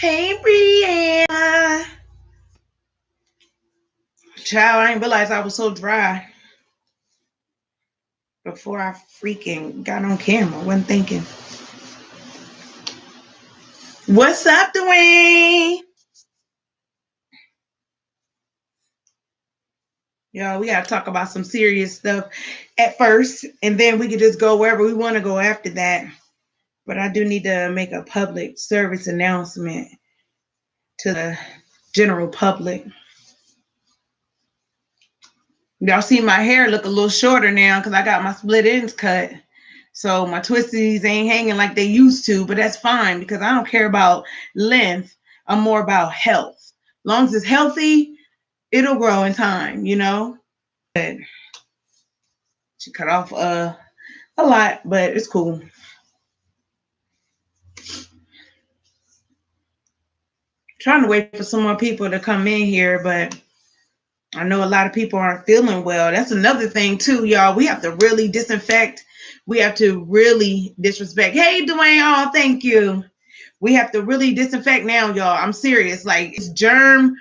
Hey, Brianna. Child, I didn't realize I was so dry before I freaking got on camera. Wasn't thinking. What's up, Dwayne? Yo, we gotta talk about some serious stuff at first, and then we could just go wherever we want to go after that. But I do need to make a public service announcement to the general public. Y'all see my hair look a little shorter now because I got my split ends cut. So my twisties ain't hanging like they used to, but that's fine because I don't care about length. I'm more about health. As long as it's healthy, it'll grow in time, you know? But she cut off a lot, but it's cool. Trying to wait for some more people to come in here, but I know a lot of people aren't feeling well. That's another thing too, y'all. We have to really disinfect. We have to really disrespect. Hey, Dwayne, oh, thank you. We have to really disinfect now, y'all. I'm serious. Like, it's germ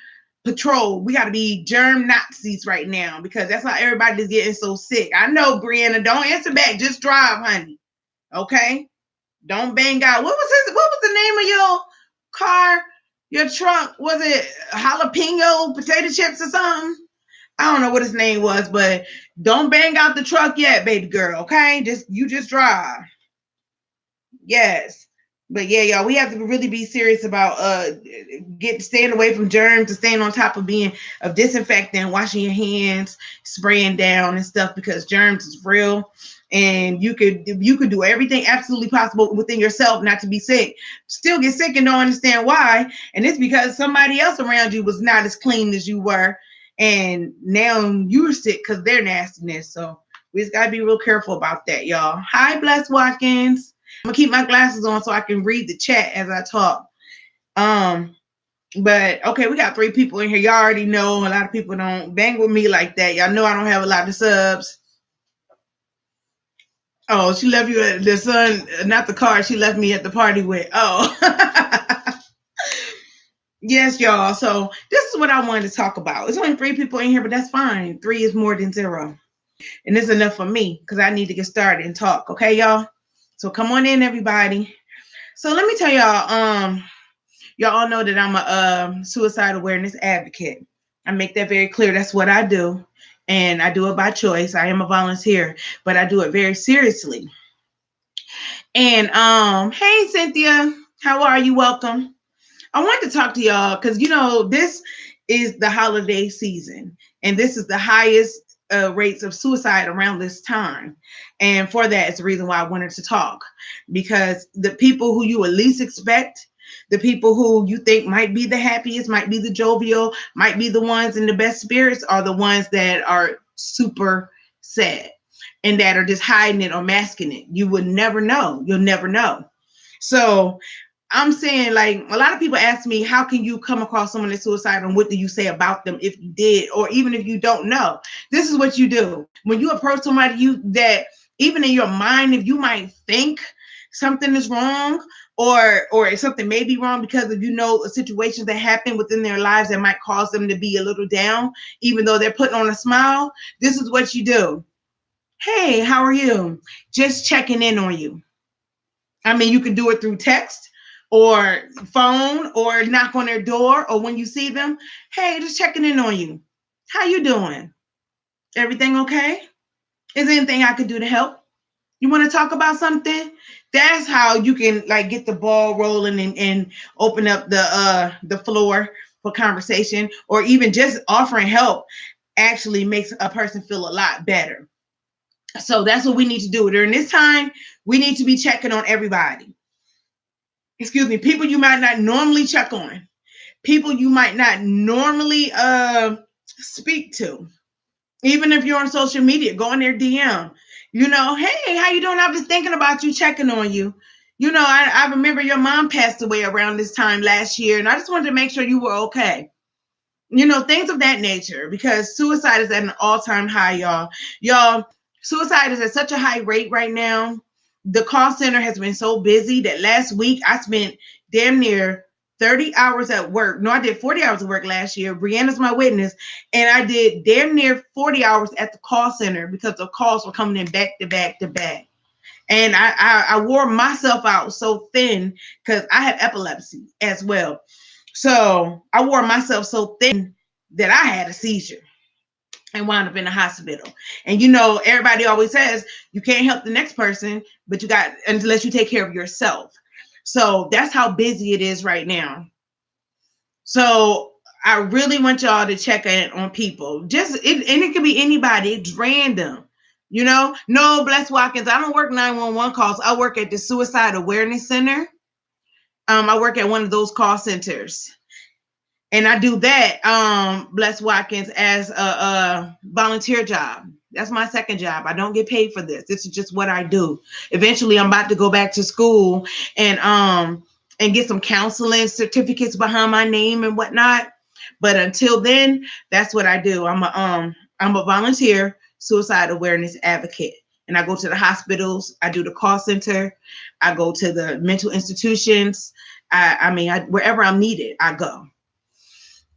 patrol. We got to be germ Nazis right now because that's how everybody's getting so sick. I know, Brianna. Don't answer back. Just drive, honey. Okay? Don't bang out. What was the name of your car? Your truck? Was it jalapeno potato chips or something? I don't know what his name was, but don't bang out the truck yet, baby girl. Okay? You just drive. Yes. But yeah, y'all, we have to really be serious about staying away from germs and staying on top of disinfecting, washing your hands, spraying down and stuff because germs is real. And you could do everything absolutely possible within yourself not to be sick. Still get sick and don't understand why. And it's because somebody else around you was not as clean as you were. And now you're sick because they're nastiness. So we just gotta be real careful about that, y'all. Hi, Bless Watkins. I'm gonna keep my glasses on so I can read the chat as I talk. But okay, we got 3 people in here. Y'all already know a lot of people don't bang with me like that. Y'all know I don't have a lot of subs. Oh, she left you at the sun, not the car. She left me at the party with. Oh, yes, y'all. So this is what I wanted to talk about. It's only 3 people in here, but that's fine. 3 is more than 0, and it's enough for me because I need to get started and talk. Okay, y'all. So come on in, everybody. So let me tell y'all, y'all all know that I'm a suicide awareness advocate. I make that very clear. That's what I do. And I do it by choice. I am a volunteer, but I do it very seriously. And hey Cynthia, how are you? Welcome. I want to talk to y'all because this is the holiday season, and this is the highest rates of suicide around this time. And for that, it's the reason why I wanted to talk, because the people who you would least expect, the people who you think might be the happiest, might be the jovial, might be the ones in the best spirits, are the ones that are super sad and that are just hiding it or masking it. You would never know. You'll never know. So I'm saying, like, a lot of people ask me, how can you come across someone that's suicidal and what do you say about them if you did, or even if you don't know? This is what you do. When you approach somebody that even in your mind, if you might think something is wrong or something may be wrong because of, situations that happen within their lives that might cause them to be a little down, even though they're putting on a smile, this is what you do. Hey, how are you? Just checking in on you. I mean, you can do it through text or phone or knock on their door, or when you see them, hey, just checking in on you. How you doing? Everything okay? Is there anything I could do to help? You want to talk about something? That's how you can get the ball rolling and open up the floor for conversation, or even just offering help actually makes a person feel a lot better. So that's what we need to do. During this time, we need to be checking on everybody. Excuse me, people you might not normally check on, people you might not normally speak to. Even if you're on social media, go in their DM. Hey, how you doing? I've been thinking about you, checking on you. I remember your mom passed away around this time last year, and I just wanted to make sure you were okay. Things of that nature, because suicide is at an all-time high, y'all. Suicide is at such a high rate right now. The call center has been so busy that last week I spent damn near 30 hours at work. No, I did 40 hours of work last year. Brianna's my witness. And I did damn near 40 hours at the call center because the calls were coming in back to back to back. And I wore myself out so thin because I have epilepsy as well. So I wore myself so thin that I had a seizure and wound up in the hospital. And everybody always says you can't help the next person, but you got unless you take care of yourself. So that's how busy it is right now. So I really want y'all to check in on people. And it could be anybody. It's random. No, Bless Watkins, I don't work 911 calls. I work at the Suicide Awareness Center. I work at one of those call centers. And I do that, Bless Watkins, as a volunteer job. That's my second job. I don't get paid for this. This is just what I do. Eventually, I'm about to go back to school and get some counseling certificates behind my name and whatnot. But until then, that's what I do. I'm a volunteer suicide awareness advocate. And I go to the hospitals. I do the call center. I go to the mental institutions. Wherever I'm needed, I go.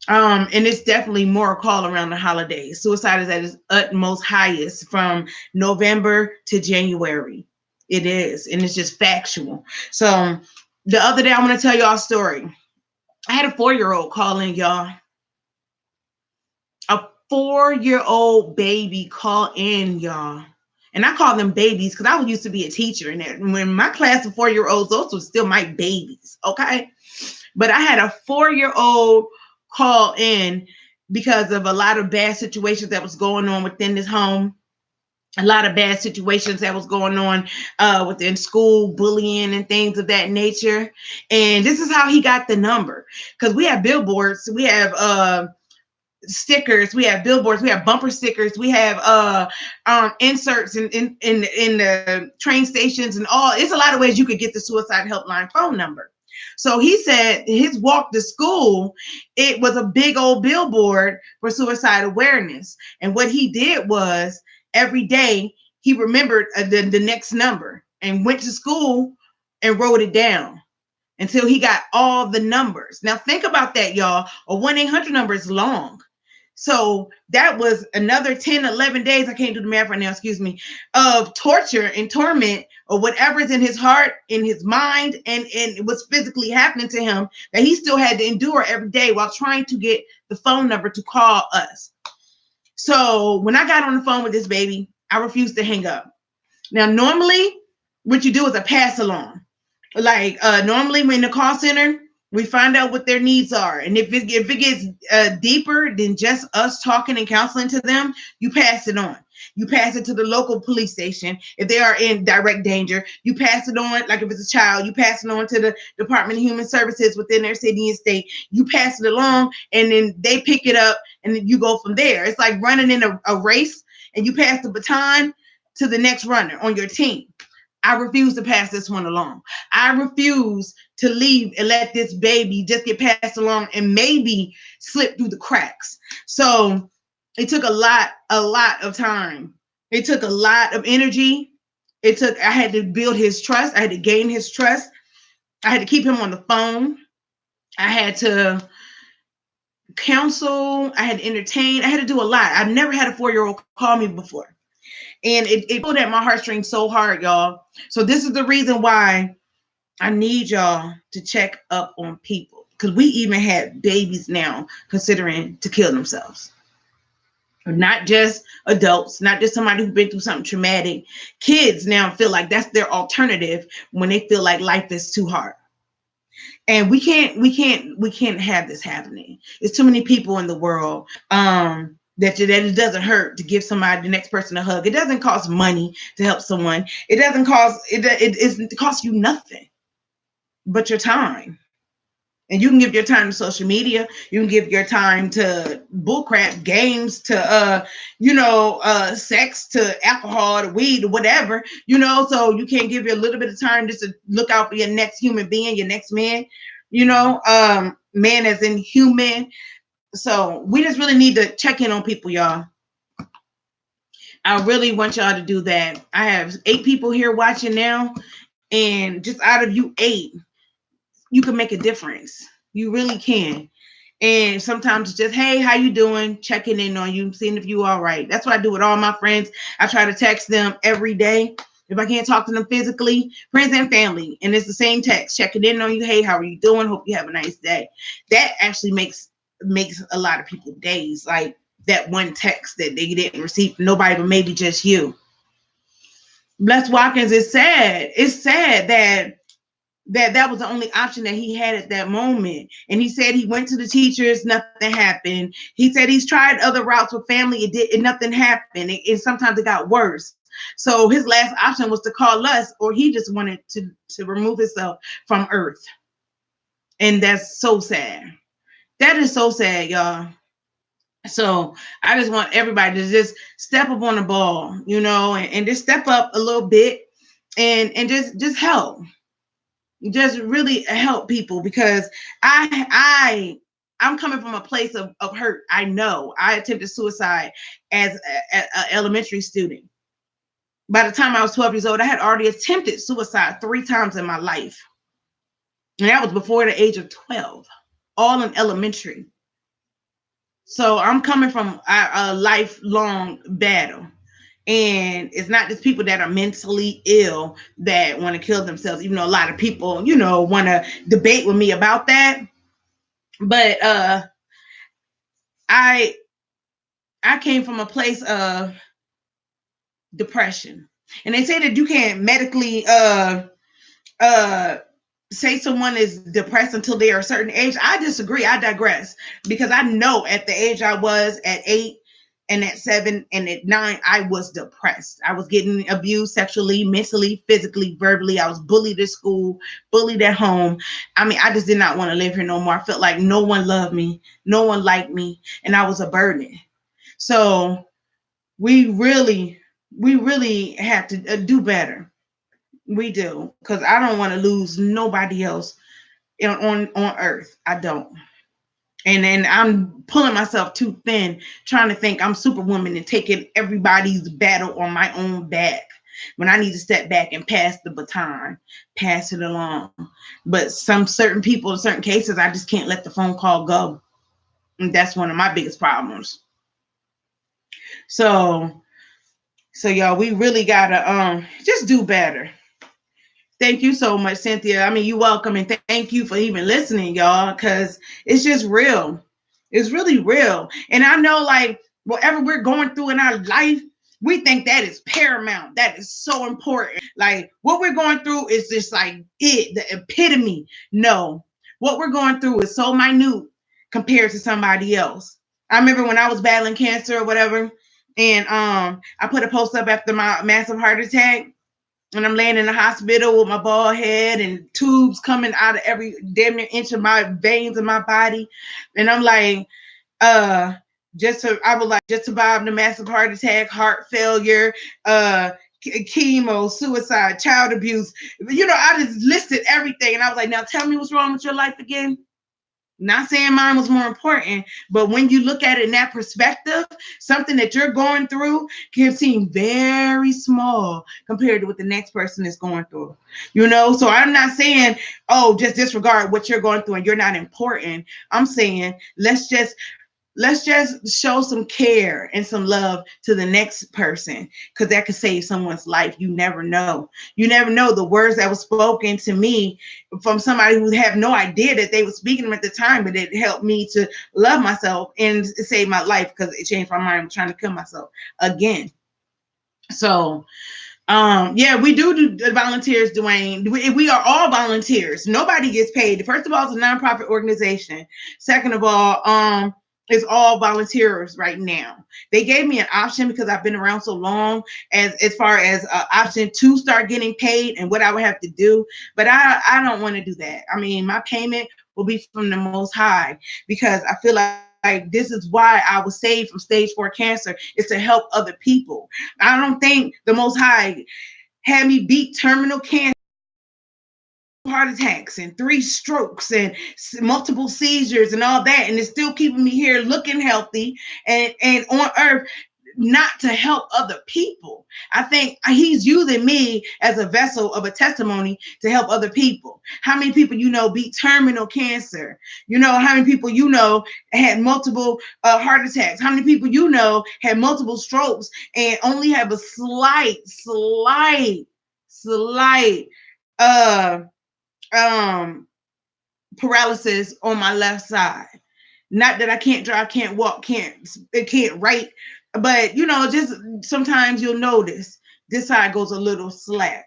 And it's definitely more call around the holidays. Suicide is at its utmost highest from November to January. It is, and it's just factual. So the other day, I'm going to tell y'all a story. I had a 4-year-old call in, y'all. A 4-year-old baby call in, y'all. And I call them babies because I used to be a teacher. And when my class of 4-year-olds, those were still my babies, okay? But I had a 4-year-old call in because of a lot of bad situations that was going on within this home. A lot of bad situations that was going on within school, bullying and things of that nature. And this is how he got the number. Because we have billboards, we have stickers, we have billboards, we have bumper stickers, we have inserts in the train stations and all. It's a lot of ways you could get the suicide helpline phone number. So he said his walk to school, it was a big old billboard for suicide awareness. And what he did was every day he remembered the next number and went to school and wrote it down until he got all the numbers. Now think about that, y'all. A 1-800 number is long. So that was another 10, 11 days. I can't do the math right now, excuse me, of torture and torment or whatever's in his heart, in his mind, and what's physically happening to him that he still had to endure every day while trying to get the phone number to call us. So when I got on the phone with this baby, I refused to hang up. Now, normally what you do is a pass along. Like normally when the call center, we find out what their needs are. And if it gets deeper than just us talking and counseling to them, you pass it on. You pass it to the local police station. If they are in direct danger, you pass it on. Like if it's a child, you pass it on to the Department of Human Services within their city and state. You pass it along and then they pick it up and then you go from there. It's like running in a race and you pass the baton to the next runner on your team. I refuse to pass this one along. I refuse to leave and let this baby just get passed along and maybe slip through the cracks. So it took a lot of time. It took a lot of energy. I had to build his trust. I had to gain his trust. I had to keep him on the phone. I had to counsel. I had to entertain. I had to do a lot. I've never had a 4-year-old call me before. And it pulled at my heartstrings so hard, y'all. So this is the reason why I need y'all to check up on people. Because we even have babies now considering to kill themselves. Not just adults, not just somebody who's been through something traumatic. Kids now feel like that's their alternative when they feel like life is too hard. And we can't have this happening. There's too many people in the world. That it doesn't hurt to give somebody, the next person, a hug. It doesn't cost money to help someone. It doesn't cost, it costs you nothing but your time. And you can give your time to social media. You can give your time to bullcrap, games, to, sex, to alcohol, to weed, or whatever, so you can't give you a little bit of time just to look out for your next human being, your next man, man as in human. So we just really need to check in on people, y'all. I really want y'all to do that. I have 8 people here watching now, and just out of you 8, you can make a difference. You really can. And sometimes it's just, hey, how you doing? Checking in on you, seeing if you all right. That's what I do with all my friends. I try to text them every day. If I can't talk to them physically, friends and family, and it's the same text, checking in on you. Hey, how are you doing? Hope you have a nice day. That actually makes a lot of people days. Like that one text that they didn't receive from nobody, but maybe just you. Les Watkins is sad. It's sad that was the only option that he had at that moment. And he said he went to the teachers, nothing happened. He said he's tried other routes with family, nothing happened. And sometimes it got worse. So his last option was to call us, or he just wanted to remove himself from Earth. And that's so sad. That is so sad, y'all. So I just want everybody to just step up on the ball, and just step up a little bit and just help. Just really help people, because I'm coming from a place of hurt. I know I attempted suicide as an elementary student. By the time I was 12 years old, I had already attempted suicide 3 times in my life. And that was before the age of 12, all in elementary. So I'm coming from a lifelong battle. And it's not just people that are mentally ill that want to kill themselves, even though a lot of people, want to debate with me about that. But I came from a place of depression. And they say that you can't medically say someone is depressed until they are a certain age. I disagree. I digress, because I know at the age I was at 8 and at 7 and at 9, I was depressed. I was getting abused sexually, mentally, physically, verbally. I was bullied at school, bullied at home. I mean, I just did not want to live here no more. I felt like no one loved me, no one liked me, and I was a burden. So we really have to do better. We do, because I don't want to lose nobody else on Earth. I don't. And then I'm pulling myself too thin, trying to think I'm Superwoman and taking everybody's battle on my own back, when I need to step back and pass the baton, pass it along. But some certain people, in certain cases, I just can't let the phone call go. And that's one of my biggest problems. So y'all, we really gotta just do better. Thank you so much, Cynthia. I mean, you're welcome, and thank you for even listening, y'all, because it's just real. It's really real. And I know, like, whatever we're going through in our life, we think that is paramount. That is so important. Like, what we're going through is just like the epitome. No, what we're going through is so minute compared to somebody else. I remember when I was battling cancer or whatever, and I put a post up after my massive heart attack. And I'm laying in the hospital with my bald head and tubes coming out of every damn near inch of my veins in my body. And I'm like, just survived a massive heart attack, heart failure, chemo, suicide, child abuse. I just listed everything. And I was like, now tell me what's wrong with your life again. Not saying mine was more important, but when you look at it in that perspective, something that you're going through can seem very small compared to what the next person is going through. So I'm not saying, oh, just disregard what you're going through and you're not important. I'm saying let's just show some care and some love to the next person, because that could save someone's life. You never know. You never know the words that were spoken to me from somebody who had no idea that they were speaking them at the time, but it helped me to love myself and save my life, because it changed my mind. I'm trying to kill myself again. So yeah, we do volunteers, Dwayne. We are all volunteers. Nobody gets paid. First of all, it's a nonprofit organization. Second of all, it's all volunteers right now. They gave me an option, because I've been around so long, as far as option to start getting paid and what I would have to do. But I don't want to do that. I mean, my payment will be from the Most High, because I feel like this is why I was saved from stage 4 cancer, is to help other people. I don't think the Most High had me beat terminal cancer, heart attacks and 3 strokes and multiple seizures and all that, and it's still keeping me here looking healthy and on Earth, not to help other people. I think he's using me as a vessel of a testimony to help other people. How many people you know beat terminal cancer? You know, how many people you know had multiple heart attacks? How many people you know had multiple strokes and only have a slight uh paralysis on my left side? Not that I can't drive, can't walk, can't write, but you know, just sometimes you'll notice this side goes a little slack.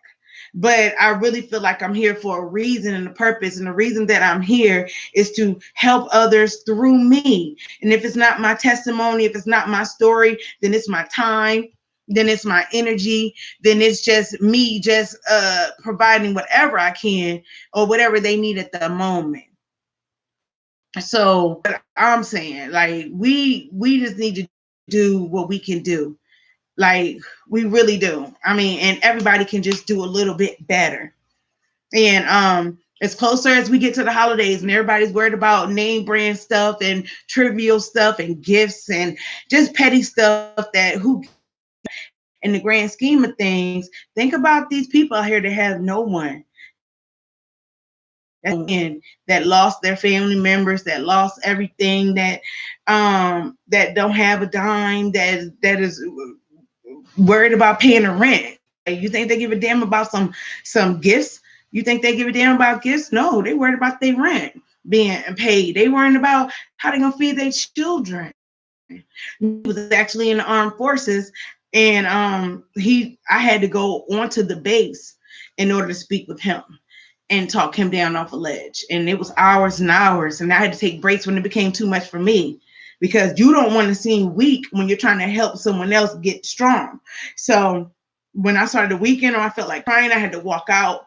But I really feel like I'm here for a reason and a purpose. And the reason that I'm here is to help others through me. And if it's not my testimony, if it's not my story, then it's my time, then it's my energy, then it's just me just providing whatever I can or whatever they need at the moment. So I'm saying, like, we just need to do what we can do. Like, we really do. I mean, and everybody can just do a little bit better. And as closer as we get to the holidays and everybody's worried about name brand stuff and trivial stuff and gifts and just petty stuff that who in the grand scheme of things, think about these people out here that have no one. And that lost their family members, that lost everything, that don't have a dime, that is worried about paying the rent. You think they give a damn about some gifts? You think they give a damn about gifts? No, they worried about their rent being paid. They worried about how they gonna feed their children. He was actually in the armed forces, and I had to go onto the base in order to speak with him and talk him down off a ledge. And it was hours and hours. And I had to take breaks when it became too much for me, because you don't want to seem weak when you're trying to help someone else get strong. So when I started the weekend or I felt like crying, I had to walk out.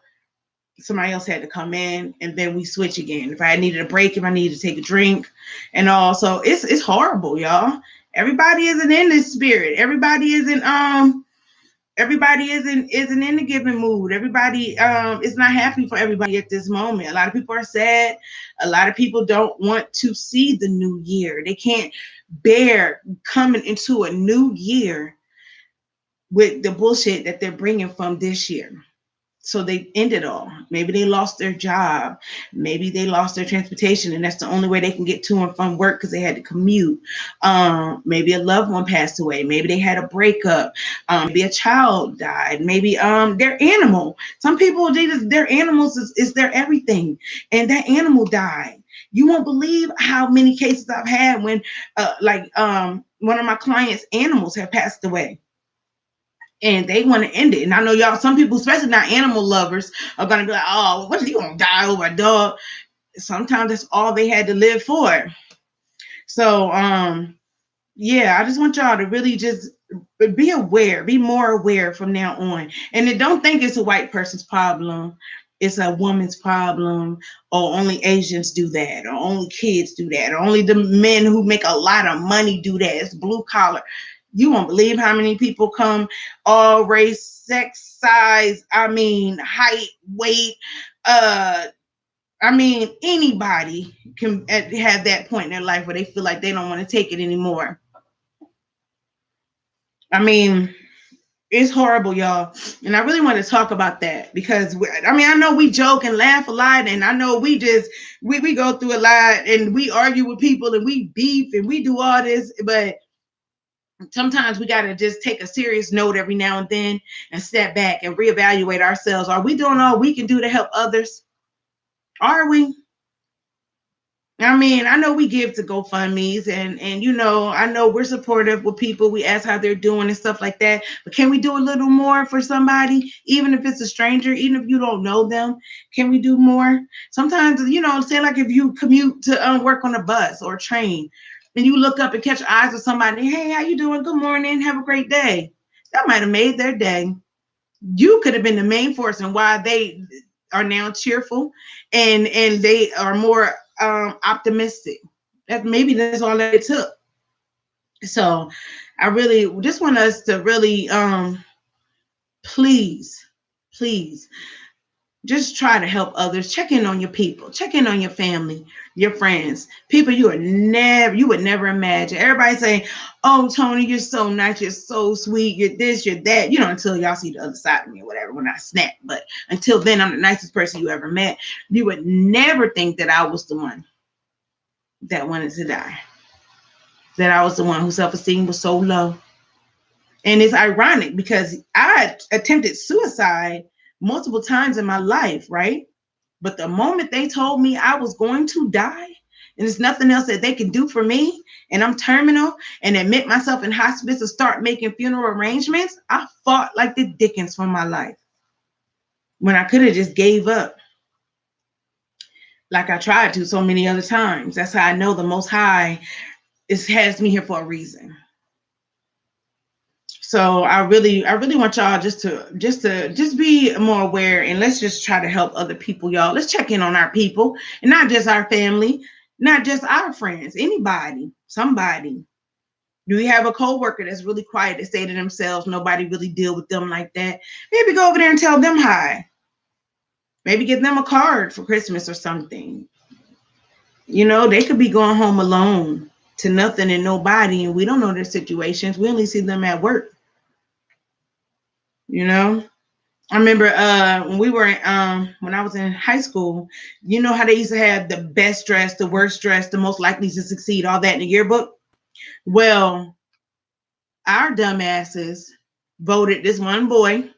Somebody else had to come in, and then we switch again. If I needed a break, if I needed to take a drink and all. So it's horrible, y'all. Everybody isn't in this spirit. Everybody isn't in the giving mood. Everybody is not happy for everybody at this moment. A lot of people are sad. A lot of people don't want to see the new year. They can't bear coming into a new year with the bullshit that they're bringing from this year. So they end it all. Maybe they lost their job. Maybe they lost their transportation, and that's the only way they can get to and from work because they had to commute. Maybe a loved one passed away. Maybe they had a breakup. Maybe a child died. Maybe their animal. Some people, their animals is their everything, and that animal died. You won't believe how many cases I've had when, one of my clients' animals have passed away. And they want to end it. And I know y'all, some people, especially not animal lovers, are going to be like, oh, what are you going to die over a dog? Sometimes that's all they had to live for. So, yeah, I just want y'all to really just be aware, be more aware from now on. And then don't think it's a white person's problem. It's a woman's problem, or only Asians do that, or only kids do that, or only the men who make a lot of money do that. It's blue collar. You won't believe how many people come, all race, sex, size, height, weight. Anybody can have that point in their life where they feel like they don't want to take it anymore. It's horrible, y'all. And I really want to talk about that because, I know we joke and laugh a lot, and I know we go through a lot, and we argue with people, and we beef, and we do all this, but sometimes we got to just take a serious note every now and then and step back and reevaluate ourselves. Are we doing all we can do to help others? Are we? I know we give to GoFundMe's and I know we're supportive with people. We ask how they're doing and stuff like that. But can we do a little more for somebody, even if it's a stranger, even if you don't know them? Can we do more? Sometimes, say like if you commute to work on a bus or a train, and you look up and catch eyes with somebody, hey, how you doing? Good morning. Have a great day. That might have made their day. You could have been the main force in why they are now cheerful and they are more optimistic. That's all that it took. So I really just want us to really please Just try to help others. Check in on your people. Check in on your family, your friends, people you would never imagine. Everybody saying, "Oh, Tony, you're so nice. You're so sweet. You're this, you're that." Until y'all see the other side of me or whatever when I snap. But until then, I'm the nicest person you ever met. You would never think that I was the one that wanted to die. That I was the one whose self-esteem was so low. And it's ironic because I attempted suicide multiple times in my life, right? But the moment they told me I was going to die and there's nothing else that they can do for me, and I'm terminal and admit myself in hospice and start making funeral arrangements, I fought like the dickens for my life when I could have just gave up like I tried to so many other times. That's how I know the Most High has me here for a reason. So I really want y'all just to be more aware, and let's just try to help other people, y'all. Let's check in on our people, and not just our family, not just our friends, anybody, somebody. Do we have a coworker that's really quiet that say to themselves, nobody really deal with them like that? Maybe go over there and tell them hi. Maybe get them a card for Christmas or something. They could be going home alone to nothing and nobody, and we don't know their situations. We only see them at work. I remember when I was in high school, how they used to have the best dressed, the worst dressed, the most likely to succeed, all that in the yearbook. Well, our dumbasses voted this one boy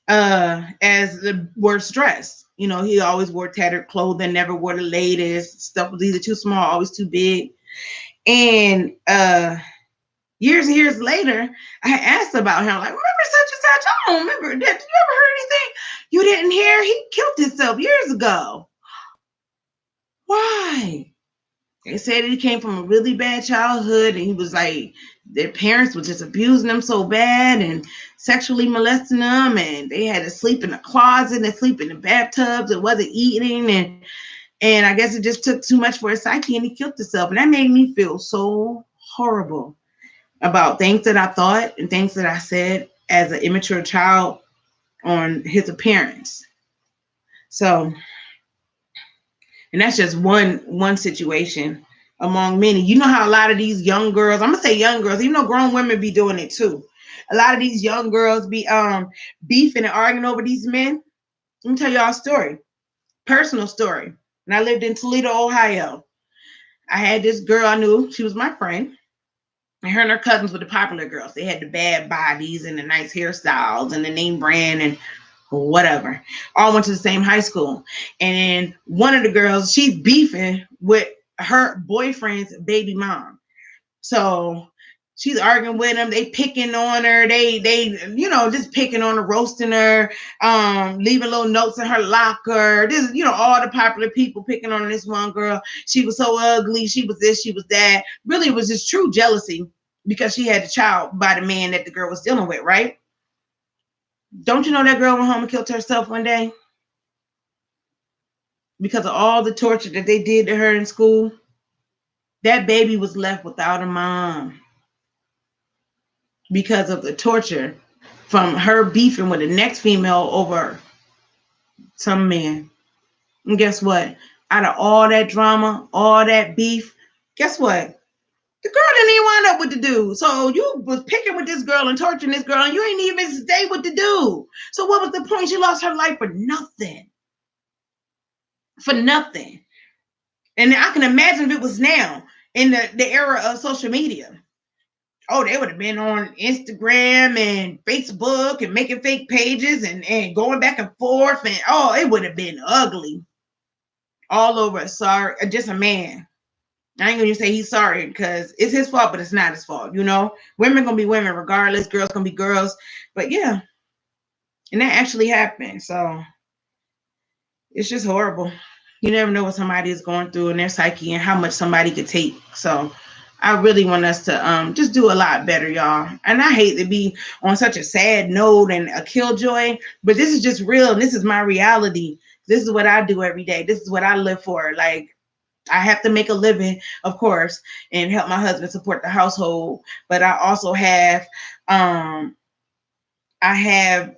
as the worst dressed. He always wore tattered clothing, never wore the latest. Stuff was either too small, always too big. And years and years later, I asked about him, like, remember such and such? I don't remember. Did you ever heard anything? You didn't hear? He killed himself years ago. Why? They said he came from a really bad childhood, and he was like, their parents were just abusing them so bad and sexually molesting them, and they had to sleep in a closet and sleep in the bathtubs and wasn't eating, and I guess it just took too much for his psyche, and he killed himself. And that made me feel so horrible about things that I thought and things that I said as an immature child on his appearance. So, and that's just one situation among many. You know how a lot of these young girls, I'm gonna say young girls, even though grown women be doing it too. A lot of these young girls be beefing and arguing over these men. Let me tell y'all a story, personal story. When I lived in Toledo, Ohio, I had this girl I knew. She was my friend. And her cousins were the popular girls. They had the bad bodies and the nice hairstyles and the name brand and whatever. All went to the same high school. And one of the girls, she's beefing with her boyfriend's baby mom. So she's arguing with them. They picking on her. They just picking on her, roasting her, leaving little notes in her locker. This, all the popular people picking on this one girl. She was so ugly. She was this, she was that. Really, it was just true jealousy because she had a child by the man that the girl was dealing with, right? Don't you know that girl went home and killed herself one day? Because of all the torture that they did to her in school. That baby was left without a mom. Because of the torture from her beefing with the next female over some man. And guess what? Out of all that drama, all that beef, guess what? The girl didn't even wind up with the dude. So you was picking with this girl and torturing this girl, and you ain't even stay with the dude. So what was the point? She lost her life for nothing. For nothing. And I can imagine if it was now in the era of social media. Oh, they would have been on Instagram and Facebook and making fake pages and going back and forth. And it would have been ugly all over. Sorry, just a man. I ain't gonna say he's sorry because it's his fault, but it's not his fault. Women gonna be women regardless. Girls gonna be girls. But yeah, and that actually happened. So it's just horrible. You never know what somebody is going through in their psyche and how much somebody could take. So I really want us to just do a lot better, y'all. And I hate to be on such a sad note and a killjoy, but this is just real. And this is my reality. This is what I do every day. This is what I live for. Like, I have to make a living, of course, and help my husband support the household. But I also have, I have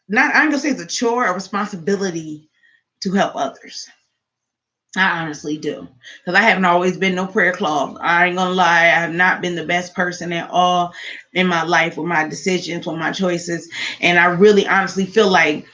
not, I'm gonna say it's a chore, a responsibility to help others. I honestly do. Because I haven't always been no prayer cloth. I ain't gonna lie. I have not been the best person at all in my life with my decisions, with my choices. And I really honestly feel like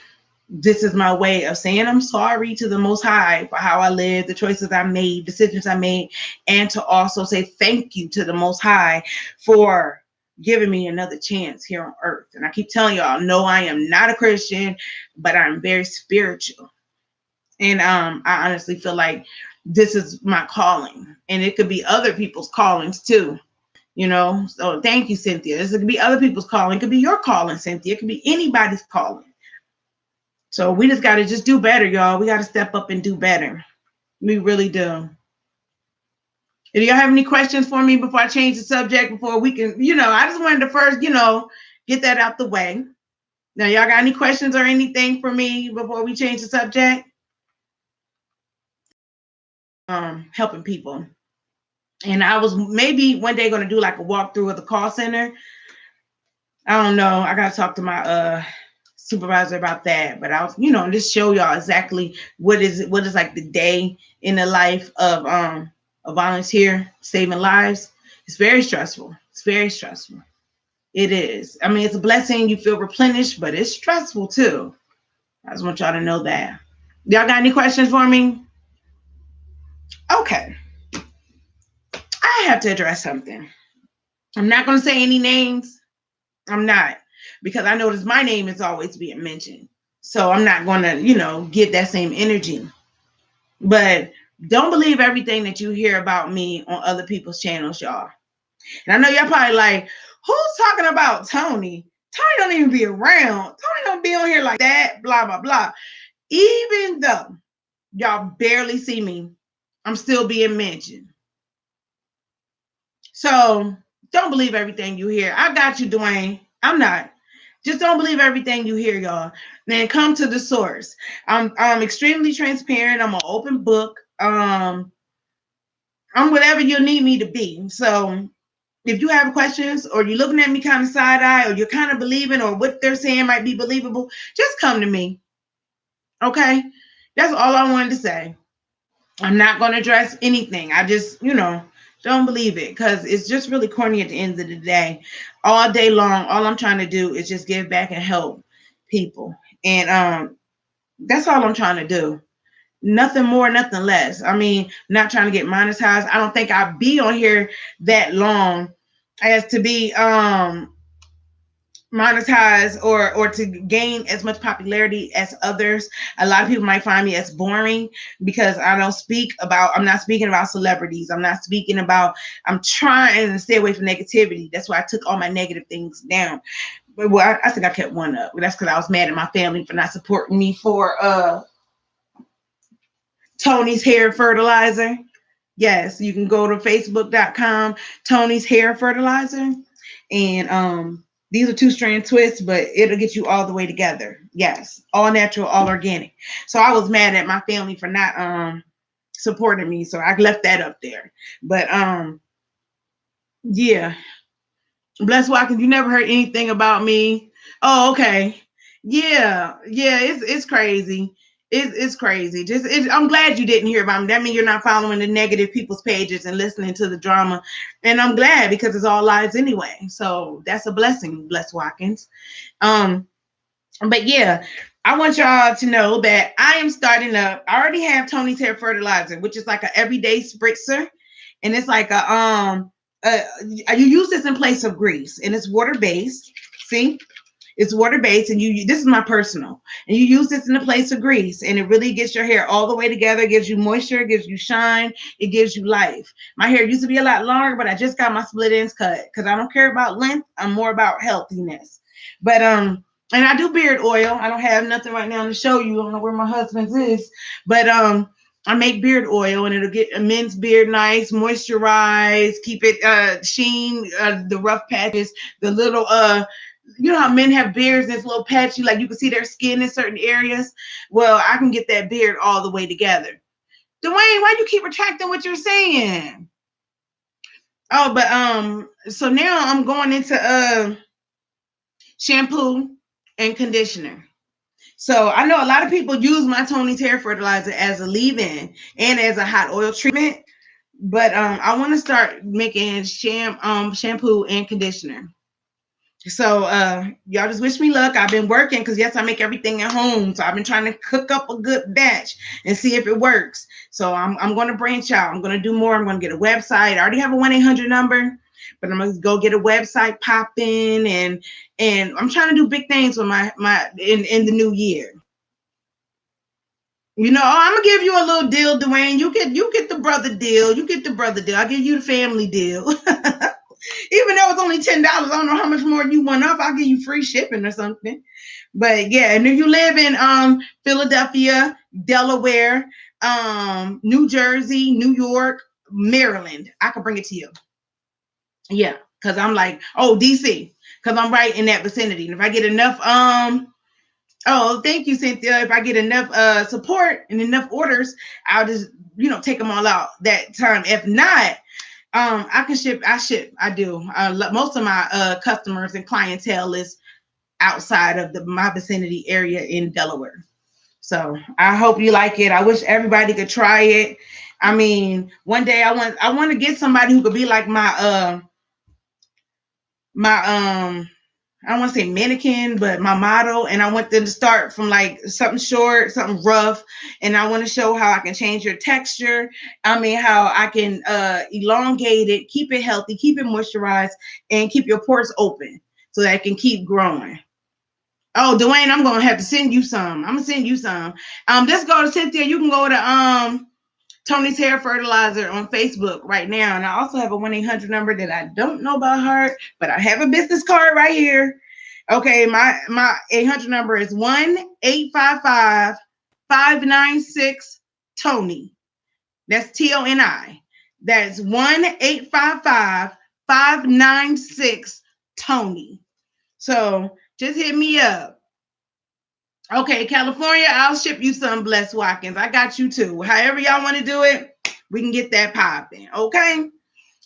this is my way of saying I'm sorry to the Most High for how I lived, the choices I made, decisions I made, and to also say thank you to the Most High for giving me another chance here on earth. And I keep telling y'all, no, I am not a Christian, but I'm very spiritual. And I honestly feel like this is my calling, and it could be other people's callings too. So thank you, Cynthia. This could be other people's calling. It could be your calling, Cynthia. It could be anybody's calling. So we just got to just do better, y'all. We got to step up and do better. We really do. Do y'all have any questions for me before I change the subject? Before we can, I just wanted to first, get that out the way. Now, y'all got any questions or anything for me before we change the subject? Helping people. And I was maybe one day going to do like a walkthrough of the call center. I don't know. I got to talk to my supervisor about that. But I was, just show y'all exactly what is like the day in the life of a volunteer saving lives. It's very stressful. It's very stressful. It is. I mean, it's a blessing. You feel replenished, but it's stressful too. I just want y'all to know that. Y'all got any questions for me? Okay. I have to address something. I'm not going to say any names. I'm not, because I notice my name is always being mentioned. So I'm not going to, give that same energy. But don't believe everything that you hear about me on other people's channels, y'all. And I know y'all probably like, who's talking about Tony? Tony don't even be around. Tony don't be on here like that, blah, blah, blah. Even though y'all barely see me, I'm still being mentioned. So don't believe everything you hear. I got you, Dwayne. I'm not. Just don't believe everything you hear, y'all. Then come to the source. I'm extremely transparent. I'm an open book. I'm whatever you need me to be. So if you have questions, or you're looking at me kind of side eye, or you're kind of believing, or what they're saying might be believable, just come to me. Okay? That's all I wanted to say. I'm not going to address anything. I just, don't believe it, because it's just really corny at the end of the day. All day long, all I'm trying to do is just give back and help people. And that's all I'm trying to do. Nothing more, nothing less. I mean, not trying to get monetized. I don't think I'd be on here that long as to be monetize or to gain as much popularity as others. A lot of people might find me as boring because I'm not speaking about celebrities. I'm trying to stay away from negativity. That's why I took all my negative things down. But I think I kept one up. That's because I was mad at my family for not supporting me for Tony's Hair Fertilizer. Yes, you can go to facebook.com, Tony's Hair Fertilizer. And these are 2-strand twists, but it'll get you all the way together. Yes, all natural, all organic. So I was mad at my family for not supporting me, so I left that up there. But yeah. Bless Watkins, you never heard anything about me. Oh, okay. Yeah, it's crazy. It's crazy. I'm glad you didn't hear about me. That means you're not following the negative people's pages and listening to the drama. And I'm glad, because it's all lies anyway. So that's a blessing, Bless Watkins. But yeah, I want y'all to know that I am starting up. I already have Tony's Hair Fertilizer, which is like an everyday spritzer, and it's like you use this in place of grease, and it's water based. See, it's water based, and this is my personal, and you use this in the place of grease, and it really gets your hair all the way together. It gives you moisture, it gives you shine, it gives you life. My hair used to be a lot longer, but I just got my split ends cut because I don't care about length. I'm more about healthiness. But and I do beard oil. I don't have nothing right now to show you. I don't know where my husband's is, but I make beard oil, and it'll get a men's beard nice, moisturize, keep it sheen, the rough patches, the little you know how men have beards that's a little patchy, like you can see their skin in certain areas. Well, I can get that beard all the way together. Dwayne, why do you keep retracting what you're saying? Oh, but so now I'm going into shampoo. and conditioner. So I know a lot of people use my Tony's hair fertilizer as a leave-in and as a hot oil treatment, but I want to start making shampoo and conditioner. So y'all just wish me luck. I've been working because yes, I make everything at home. So I've been trying to cook up a good batch and see if it works. So I'm going to branch out. I'm going to do more. I'm going to get a website. I already have a 1-800 number, but I'm going to go get a website popping, and I'm trying to do big things with my in the new year. You know, I'm gonna give you a little deal, Dwayne. You get the brother deal. You get the brother deal. I'll give you the family deal. Even though it's only $10, I don't know how much more you want off. I'll give you free shipping or something. But yeah, and if you live in Philadelphia, Delaware, New Jersey, New York, Maryland, I can bring it to you. Yeah, because I'm like, oh, DC, because I'm right in that vicinity. And if I get enough, oh, thank you, Cynthia. If I get enough support and enough orders, I'll just, take them all out that time. If not, I can ship. I do. Most of my customers and clientele is outside of my vicinity area in Delaware. So I hope you like it. I wish everybody could try it. I mean, one day I want to get somebody who could be like my I don't want to say mannequin, but my model. And I want them to start from like something short, something rough. And I want to show how I can change your texture. I mean, how I can elongate it, keep it healthy, keep it moisturized, and keep your pores open so that it can keep growing. Oh, Dwayne, I'm going to have to send you some. I'm going to send you some. Just go to Cynthia. You can go to Tony's Hair Fertilizer on Facebook right now. And I also have a 1-800 number that I don't know by heart, but I have a business card right here. Okay, my 800 number is 1-855-596-TONY. That's TONI. That's 1-855-596-TONY. So just hit me up. Okay, California, I'll ship you some, Bless Watkins. I got you too. However y'all want to do it, we can get that popping. Okay.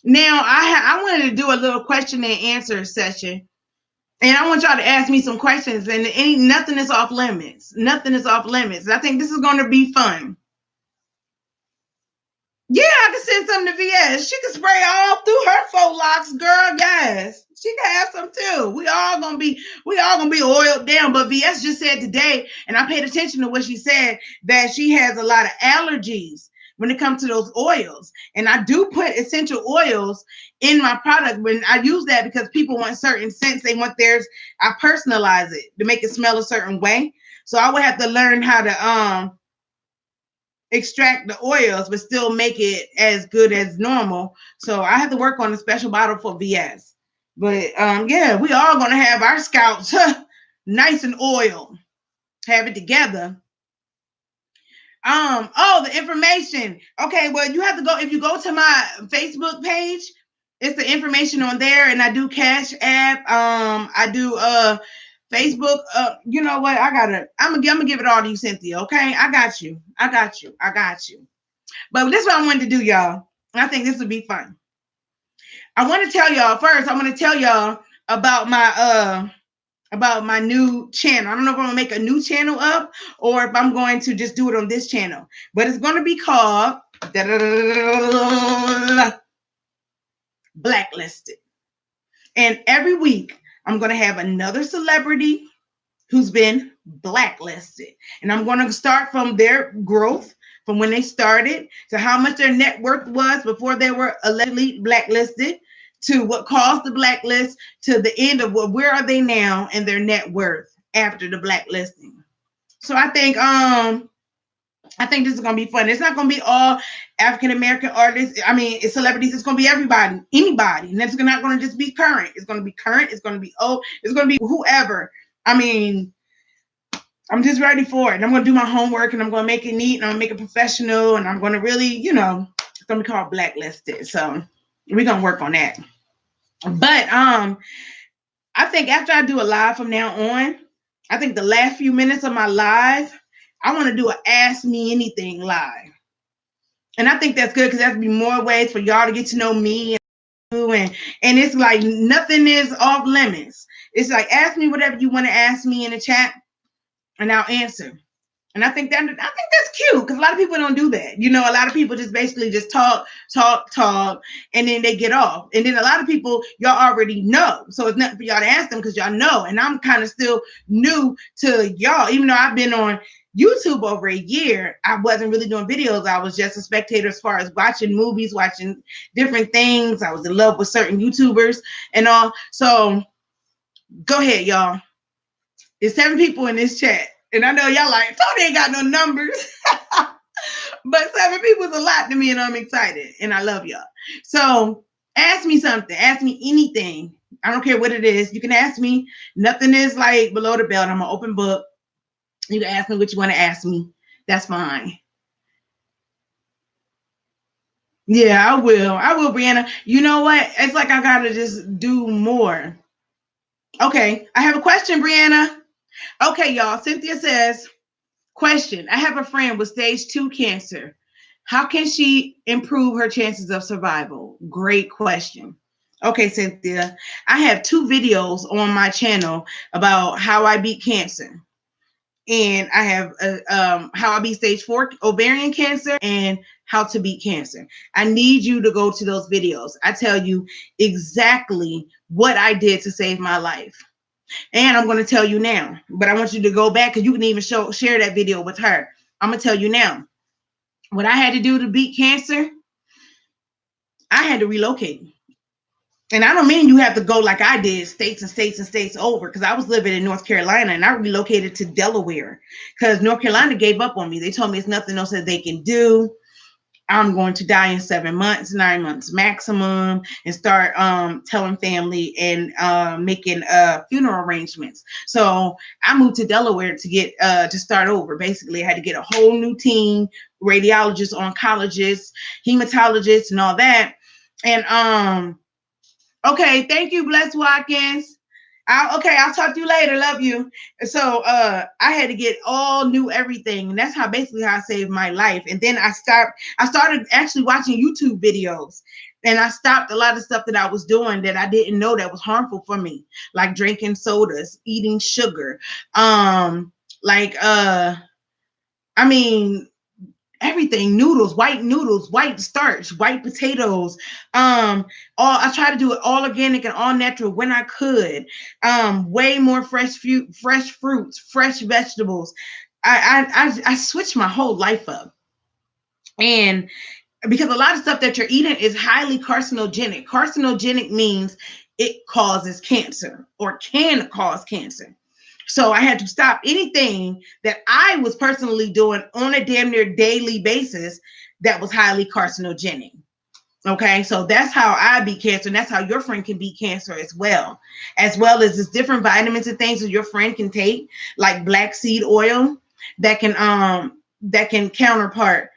Now I wanted to do a little question and answer session, and I want y'all to ask me some questions. And nothing is off limits. Nothing is off limits. I think this is going to be fun. Yeah, I can send some to VS. She can spray all through her faux locks, girl. Yes, she can have some too. We all gonna be oiled down. But VS just said today, and I paid attention to what she said, that she has a lot of allergies when it comes to those oils. And I do put essential oils in my product when I use that, because people want certain scents. They want theirs. I personalize it to make it smell a certain way. So I would have to learn how to extract the oils but still make it as good as normal. So I have to work on a special bottle for VS. But yeah, we all gonna have our scalps nice and oiled, have it together. The information. Okay, well, you have to go, if you go to my Facebook page, it's the information on there. And I do Cash App, I do Facebook. You know what? I'm gonna give it all to you, Cynthia. Okay, I got you. But this is what I wanted to do, y'all. I think this would be fun. I want to tell y'all first. I want to tell y'all about my new channel. I don't know if I'm gonna make a new channel up or if I'm going to just do it on this channel. But it's gonna be called Blacklisted. And every week I'm gonna have another celebrity who's been blacklisted. And I'm going to start from their growth, from when they started, to how much their net worth was before they were allegedly blacklisted, to what caused the blacklist, to the end of where are they now and their net worth after the blacklisting. So I think this is going to be fun. It's not going to be all African American artists. I mean, it's celebrities. It's going to be everybody, anybody. And it's not going to just be current. It's going to be current. It's going to be old. It's going to be whoever. I mean, I'm just ready for it. And I'm going to do my homework, and I'm going to make it neat, and I'm going to make it professional, and I'm going to really, it's going to be called Blacklisted. So we're going to work on that. But I think after I do a live from now on, I think the last few minutes of my live, I want to do an Ask Me Anything live. And I think that's good, because that'll be more ways for y'all to get to know me and it's like nothing is off limits. It's like, ask me whatever you want to ask me in the chat, and I'll answer. And I think that's cute because a lot of people don't do that. You know, a lot of people just basically just talk, and then they get off. And then a lot of people y'all already know, so it's nothing for y'all to ask them because y'all know. And I'm kind of still new to y'all, even though I've been on YouTube over a year. I wasn't really doing videos. I was just a spectator as far as watching movies, watching different things. I was in love with certain YouTubers and all. So go ahead, y'all. There's 7 people in this chat. And I know y'all like, Tony ain't got no numbers. But 7 people is a lot to me, and I'm excited. And I love y'all. So ask me something. Ask me anything. I don't care what it is. You can ask me. Nothing is like below the belt. I'm an open book. You can ask me what you want to ask me. That's fine. Yeah, I will. I will, Brianna. You know what? It's like I got to just do more. Okay. I have a question, Brianna. Okay, y'all. Cynthia says, question: I have a friend with stage 2 cancer. How can she improve her chances of survival? Great question. Okay, Cynthia, I have 2 videos on my channel about how I beat cancer. And I have how I beat stage 4 ovarian cancer and how to beat cancer. I need you to go to those videos. I tell you exactly what I did to save my life. And I'm going to tell you now, but I want you to go back because you can even share that video with her. I'm going to tell you now. What I had to do to beat cancer, I had to relocate. And I don't mean you have to go like I did, states and states and states over, because I was living in North Carolina and I relocated to Delaware because North Carolina gave up on me. They told me it's nothing else that they can do. I'm going to die in 7 months, 9 months maximum, and start telling family and making funeral arrangements. So I moved to Delaware to get to start over. Basically, I had to get a whole new team, radiologists, oncologists, hematologists, and all that. And okay, thank you, Bless Watkins. I'll talk to you later. Love you. So I had to get all new everything. And that's how I saved my life. And then I started actually watching YouTube videos. And I stopped a lot of stuff that I was doing that I didn't know that was harmful for me, like drinking sodas, eating sugar. Everything, noodles, white starch, white potatoes. I try to do it all organic and all natural when I could. Way more fresh fruits, fresh vegetables. I switched my whole life up. And because a lot of stuff that you're eating is highly carcinogenic. Carcinogenic means it causes cancer or can cause cancer. So I had to stop anything that I was personally doing on a damn near daily basis that was highly carcinogenic. Okay, so that's how I beat cancer, and that's how your friend can beat cancer as well as there's different vitamins and things that your friend can take, like black seed oil that can counterpart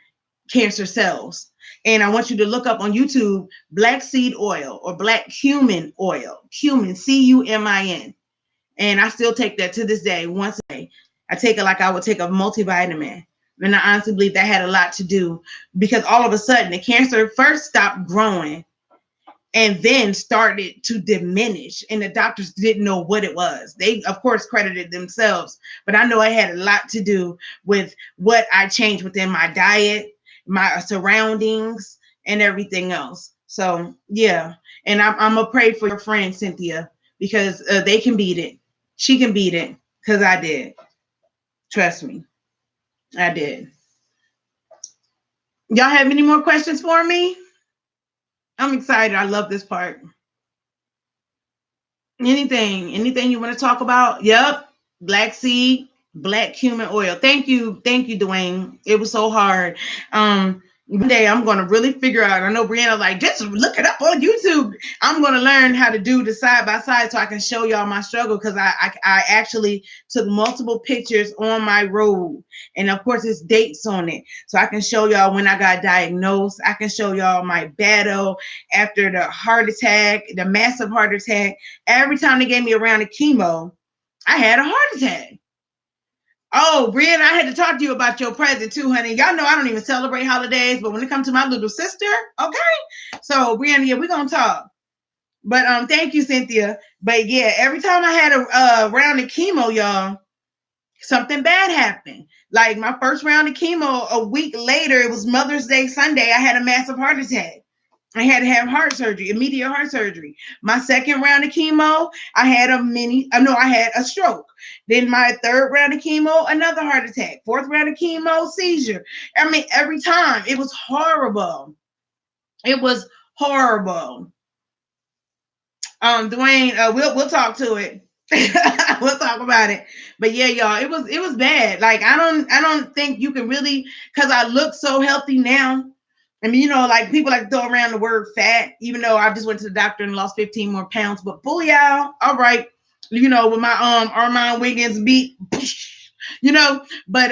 cancer cells. And I want you to look up on YouTube black seed oil or black cumin oil, cumin, CUMIN. And I still take that to this day. Once a day, I take it like I would take a multivitamin. And I honestly believe that had a lot to do because all of a sudden the cancer first stopped growing and then started to diminish. And the doctors didn't know what it was. They, of course, credited themselves. But I know it had a lot to do with what I changed within my diet, my surroundings, and everything else. So, yeah. And I'm going to pray for your friend, Cynthia, because they can beat it. She can beat it because I did. Trust me. I did. Y'all have any more questions for me? I'm excited. I love this part. Anything you want to talk about? Yep. Black seed, black cumin oil. Thank you, Dwayne. It was so hard. One day I'm going to really figure out. I know Brianna like, just look it up on YouTube. I'm going to learn how to do the side by side so I can show y'all my struggle because I actually took multiple pictures on my road. And of course, it's dates on it. So I can show y'all when I got diagnosed. I can show y'all my battle after the heart attack, the massive heart attack. Every time they gave me a round of chemo, I had a heart attack. Oh, Brianna, I had to talk to you about your present too, honey. Y'all know I don't even celebrate holidays, but when it comes to my little sister, okay? So, Brianna, yeah, we're going to talk. But thank you, Cynthia. But yeah, every time I had a round of chemo, y'all, something bad happened. Like my first round of chemo, a week later, it was Mother's Day Sunday. I had a massive heart attack. I had to have heart surgery, immediate heart surgery. My second round of chemo, I had I had a stroke. Then my third round of chemo, another heart attack. Fourth round of chemo, seizure. I mean, every time it was horrible. It was horrible. Dwayne, we'll talk to it. We'll talk about it. But yeah, y'all, it was bad. Like I don't think you can really, because I look so healthy now. I mean, like people like to throw around the word fat, even though I just went to the doctor and lost 15 more pounds. But booyah, all right. With my Armand Wiggins beat, but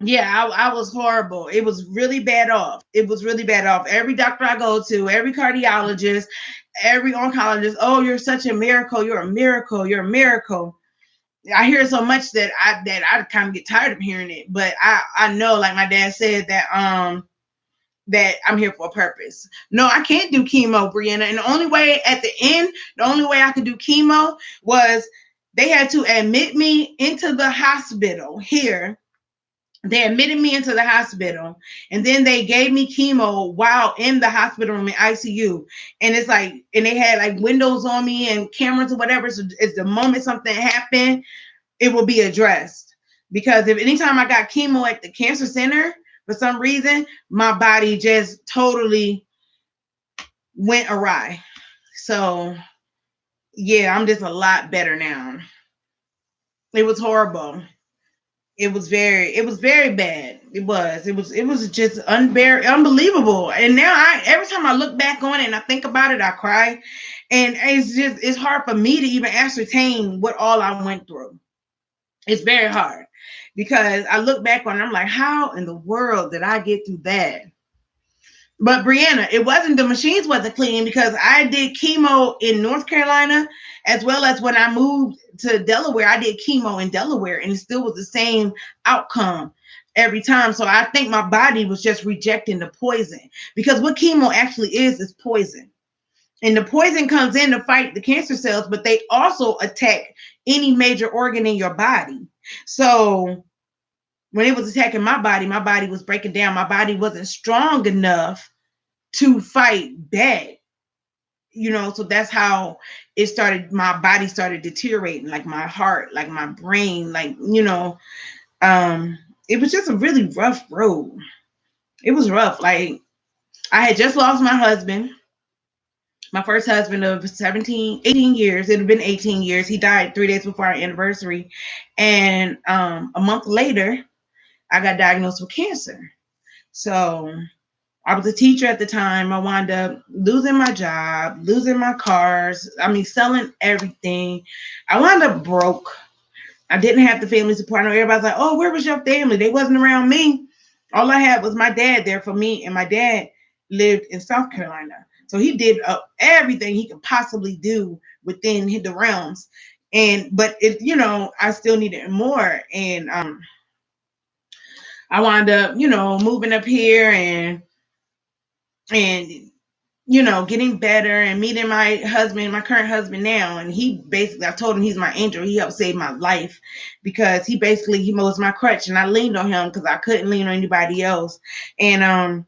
yeah, I was horrible. It was really bad off. It was really bad off. Every doctor I go to, every cardiologist, every oncologist, oh, you're such a miracle. You're a miracle. You're a miracle. I hear so much that I kind of get tired of hearing it. But I know, like my dad said, that I'm here for a purpose. No, I can't do chemo, Brianna. And the only way at the end, the only way I could do chemo was they had to admit me into the hospital here. They admitted me into the hospital, and then they gave me chemo while in the hospital room in ICU. And it's like, and they had like windows on me and cameras or whatever. So it's the moment something happened, it will be addressed. Because if anytime I got chemo at the cancer center, for some reason, my body just totally went awry. So yeah, I'm just a lot better now. It was horrible. It was very bad. It was just unbelievable. And now every time I look back on it and I think about it, I cry. And it's hard for me to even ascertain what all I went through. It's very hard because I look back on it, I'm like, how in the world did I get through that? But Brianna, it wasn't, the machines wasn't clean, because I did chemo in North Carolina, as well as when I moved to Delaware, I did chemo in Delaware, and it still was the same outcome every time. So I think my body was just rejecting the poison, because what chemo actually is poison. And the poison comes in to fight the cancer cells, but they also attack any major organ in your body. So when it was attacking my body was breaking down. My body wasn't strong enough to fight back. So that's how it started. My body started deteriorating, like my heart, like my brain, like, it was just a really rough road. It was rough. Like, I had just lost my husband, my first husband of 18 years. It had been 18 years. He died 3 days before our anniversary. And a month later, I got diagnosed with cancer. So I was a teacher at the time. I wound up losing my job, losing my cars. I mean, selling everything. I wound up broke. I didn't have the family support. I know everybody's like, oh, where was your family? They wasn't around me. All I had was my dad there for me. And my dad lived in South Carolina. So he did everything he could possibly do within the realms. But I still needed more. And I wound up, moving up here and getting better and meeting my husband, my current husband now. And he basically, I told him he's my angel. He helped save my life, because he was my crutch, and I leaned on him because I couldn't lean on anybody else. And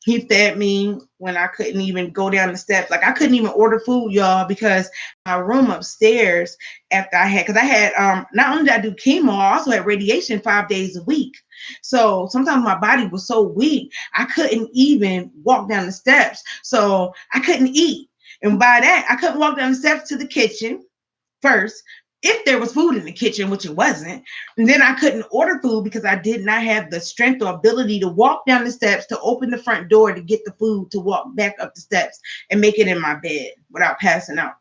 he fed me when I couldn't even go down the steps. Like, I couldn't even order food, y'all, because my room upstairs, because I had, not only did I do chemo, I also had radiation 5 days a week. So sometimes my body was so weak, I couldn't even walk down the steps. So I couldn't eat. And by that, I couldn't walk down the steps to the kitchen first, if there was food in the kitchen, which it wasn't. And then I couldn't order food because I did not have the strength or ability to walk down the steps, to open the front door to get the food, to walk back up the steps and make it in my bed without passing out.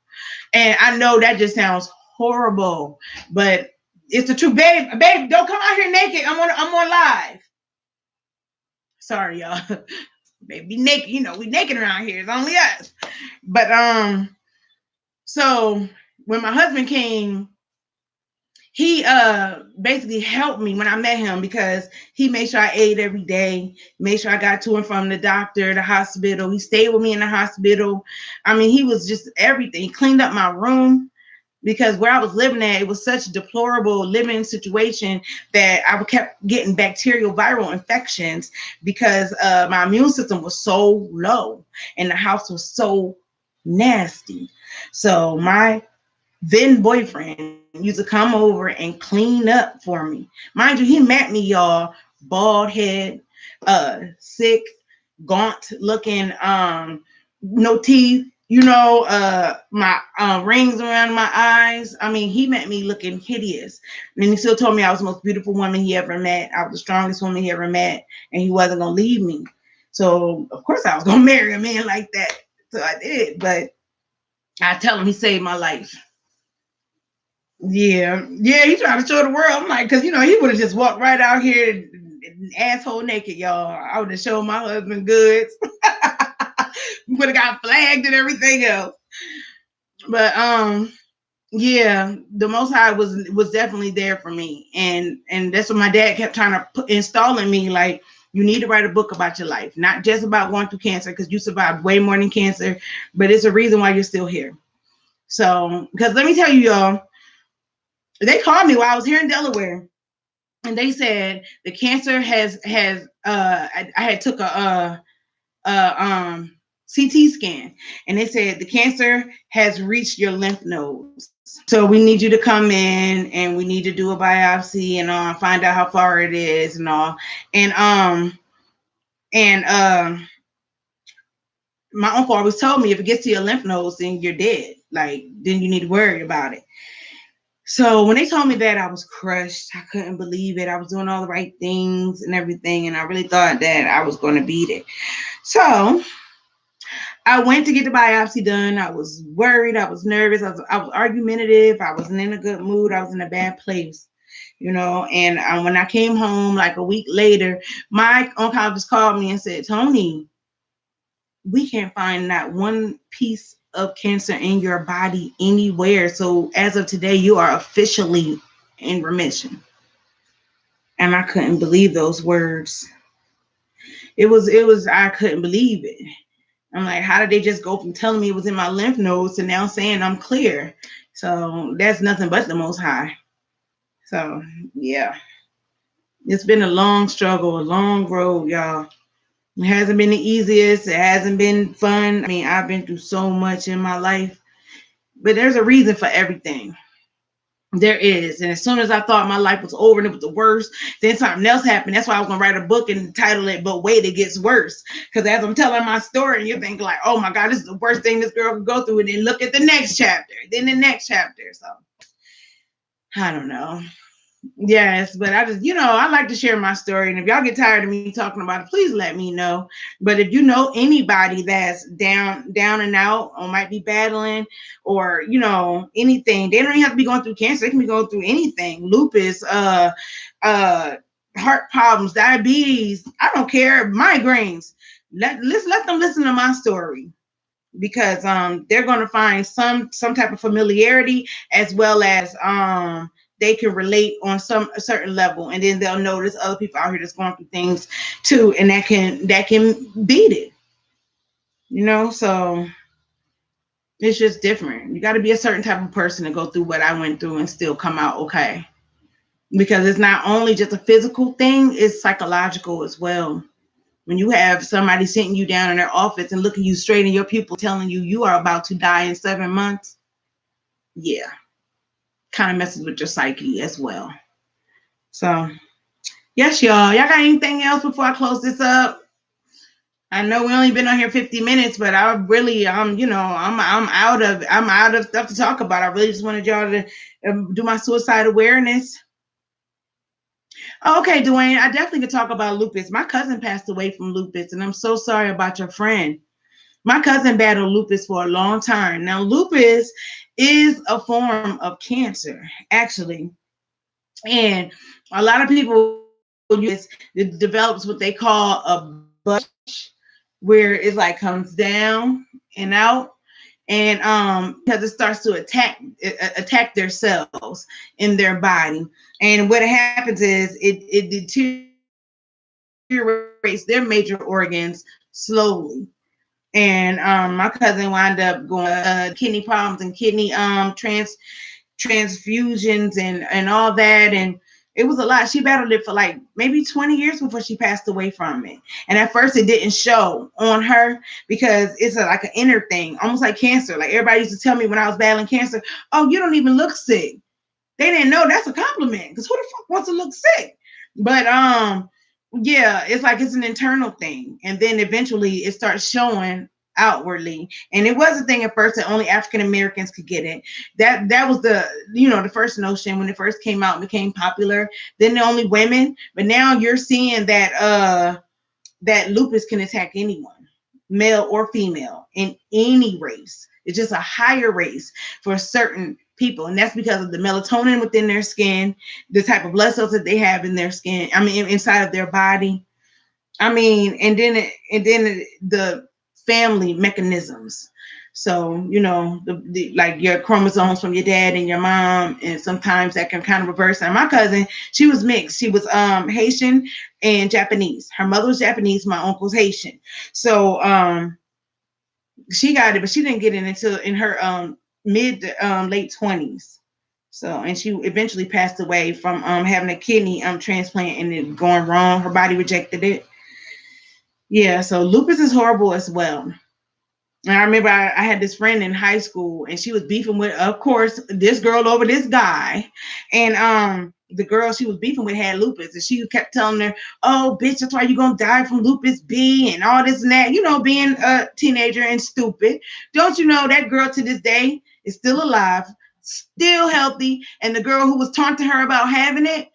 And I know that just sounds horrible, but it's the truth. Babe, don't come out here naked. I'm on live. Sorry, y'all. Baby, naked. We naked around here. It's only us. But so when my husband came, he basically helped me when I met him because he made sure I ate every day, made sure I got to and from the doctor, the hospital. He stayed with me in the hospital. I mean, he was just everything. He cleaned up my room because where I was living at, it was such a deplorable living situation that I kept getting bacterial viral infections because my immune system was so low and the house was so nasty. So my then boyfriend used to come over and clean up for me. Mind you, he met me, y'all, bald head, sick, gaunt looking, no teeth, my rings around my eyes. I mean, he met me looking hideous. And he still told me I was the most beautiful woman he ever met. I was the strongest woman he ever met, and he wasn't gonna leave me. So of course I was gonna marry a man like that. So I did, but I tell him he saved my life. Yeah, he tried to show the world. I'm like, because he would have just walked right out here, asshole naked, y'all. I would have showed my husband goods. Would have got flagged and everything else. But yeah, the Most High was definitely there for me, and that's what my dad kept trying to install in me. Like, you need to write a book about your life, not just about going through cancer, because you survived way more than cancer, but it's a reason why you're still here. So, because let me tell you, y'all. They called me while I was here in Delaware, and they said the cancer has I had took a CT scan, and they said the cancer has reached your lymph nodes. So we need you to come in, and we need to do a biopsy and find out how far it is and all. And my uncle always told me if it gets to your lymph nodes, then you're dead. Like, then you need to worry about it. So when they told me that, I was crushed. I couldn't believe it. I was doing all the right things and everything, and I really thought that I was going to beat it. So I went to get the biopsy done. I was worried. I was nervous. I was argumentative. I wasn't in a good mood. I was in a bad place, And when I came home, like a week later, my oncologist called me and said, "Tony, we can't find not one piece of cancer in your body anywhere. So as of today, you are officially in remission." And I couldn't believe those words. I couldn't believe it. I'm like, how did they just go from telling me it was in my lymph nodes to now saying I'm clear? So that's nothing but the Most High. So yeah, it's been a long struggle, a long road, y'all. It hasn't been the easiest. It hasn't been fun. I mean, I've been through so much in my life, but there's a reason for everything. There is. And as soon as I thought my life was over and it was the worst, then something else happened. That's why I was going to write a book and title it, But Wait, It Gets Worse. Because as I'm telling my story, you're thinking like, oh my God, this is the worst thing this girl could go through. And then look at the next chapter, then the next chapter. So I don't know. Yes, but I just, I like to share my story. And if y'all get tired of me talking about it, please let me know. But if you know anybody that's down and out, or might be battling, or anything, they don't even have to be going through cancer. They can be going through anything, lupus, heart problems, diabetes. I don't care, migraines. Let them listen to my story, because they're going to find some type of familiarity, as well as they can relate on a certain level, and then they'll notice other people out here that's going through things too, and that can beat it. So it's just different. You got to be a certain type of person to go through what I went through and still come out okay, because it's not only just a physical thing, it's psychological as well. When you have somebody sitting you down in their office and looking you straight in your pupil, telling you are about to die in 7 months, yeah, kind of messes with your psyche as well. So yes, y'all got anything else before I close this up? I know we only been on here 50 minutes, but I really, I'm out of stuff to talk about. I really just wanted y'all to do my suicide awareness. Okay, Dwayne, I definitely could talk about lupus. My cousin passed away from lupus, and I'm so sorry about your friend. My cousin battled lupus for a long time. Now, lupus is a form of cancer, actually. And a lot of people use it develops what they call a bush, where it's like comes down and out. And because it starts to attack their cells in their body. And what happens is it deteriorates their major organs slowly. And my cousin wound up going kidney problems and kidney transfusions and all that. And it was a lot. She battled it for like maybe 20 years before she passed away from it. And at first it didn't show on her because it's like an inner thing, almost like cancer. Like everybody used to tell me when I was battling cancer, oh, you don't even look sick. They didn't know that's a compliment, because who the fuck wants to look sick? But yeah, it's like it's an internal thing. And then eventually it starts showing outwardly. And it was a thing at first that only African Americans could get it. That was the, the first notion when it first came out and became popular. Then the only women, but now you're seeing that that lupus can attack anyone, male or female, in any race. It's just a higher race for certain people, and that's because of the melatonin within their skin, the type of blood cells that they have in their skin. I mean, inside of their body. I mean, and then the family mechanisms. So, like your chromosomes from your dad and your mom, and sometimes that can kind of reverse. And my cousin, she was mixed. She was Haitian and Japanese. Her mother was Japanese. My uncle's Haitian. So she got it, but she didn't get it until in her mid late 20s. So, and she eventually passed away from having a kidney transplant and it going wrong. Her body rejected it. Yeah, so lupus is horrible as well. And I remember I had this friend in high school, and she was beefing with, of course, this girl over this guy. And the girl she was beefing with had lupus, and she kept telling her, oh, bitch, that's why you're going to die from lupus B and all this and that, being a teenager and stupid. Don't you know that girl to this day is still alive, still healthy, and the girl who was taunting her about having it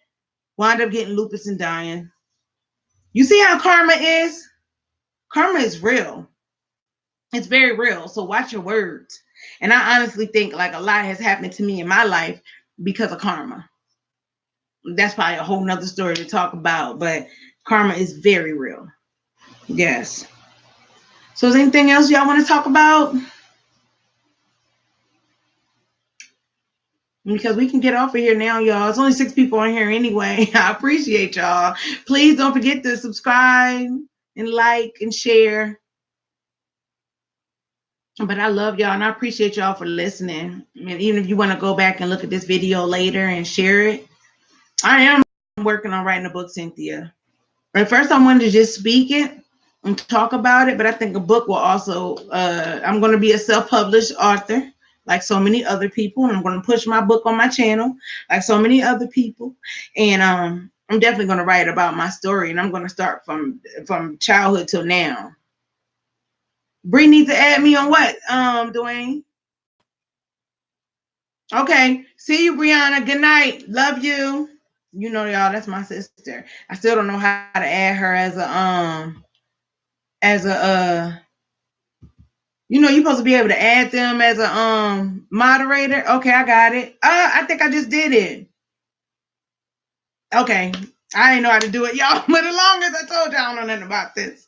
wound up getting lupus and dying. You see how karma is? Karma is real. It's very real. So watch your words. And I honestly think like a lot has happened to me in my life because of karma. That's probably a whole nother story to talk about, but karma is very real. Yes. So is there anything else y'all want to talk about? Because we can get off of here now, y'all. It's only 6 people on here anyway. I appreciate y'all. Please don't forget to subscribe and like and share. But I love y'all and I appreciate y'all for listening. I mean, even if you want to go back and look at this video later and share it. I am working on writing a book, Cynthia. At first, I wanted to just speak it and talk about it, but I think a book will also, I'm going to be a self-published author like so many other people. And I'm going to push my book on my channel like so many other people. And I'm definitely going to write about my story. And I'm going to start from childhood till now. Bree needs to add me on what, Dwayne? Okay. See you, Brianna. Good night. Love you. Y'all, that's my sister. I still don't know how to add her as a you're supposed to be able to add them as a moderator. Okay, I got it. I think I just did it. Okay. I didn't know how to do it, y'all. But as long as I told y'all, I don't know nothing about this.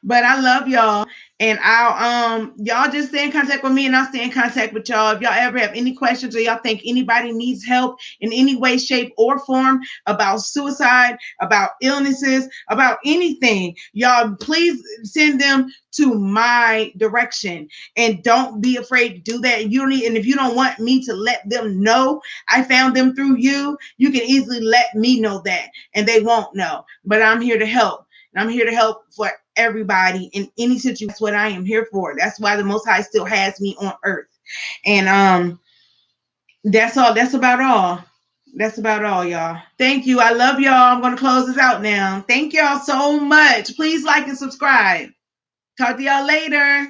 But I love y'all. And I'll y'all just stay in contact with me and I'll stay in contact with y'all. If y'all ever have any questions or y'all think anybody needs help in any way, shape, or form about suicide, about illnesses, about anything, y'all please send them to my direction. And don't be afraid to do that. And if you don't want me to let them know I found them through you, you can easily let me know that. And they won't know. But I'm here to help. And I'm here to help for everybody in any situation. That's what I am here for. That's why the Most High still has me on earth. And that's all. That's about all. That's about all, y'all. Thank you. I love y'all. I'm going to close this out now. Thank y'all so much. Please like and subscribe. Talk to y'all later.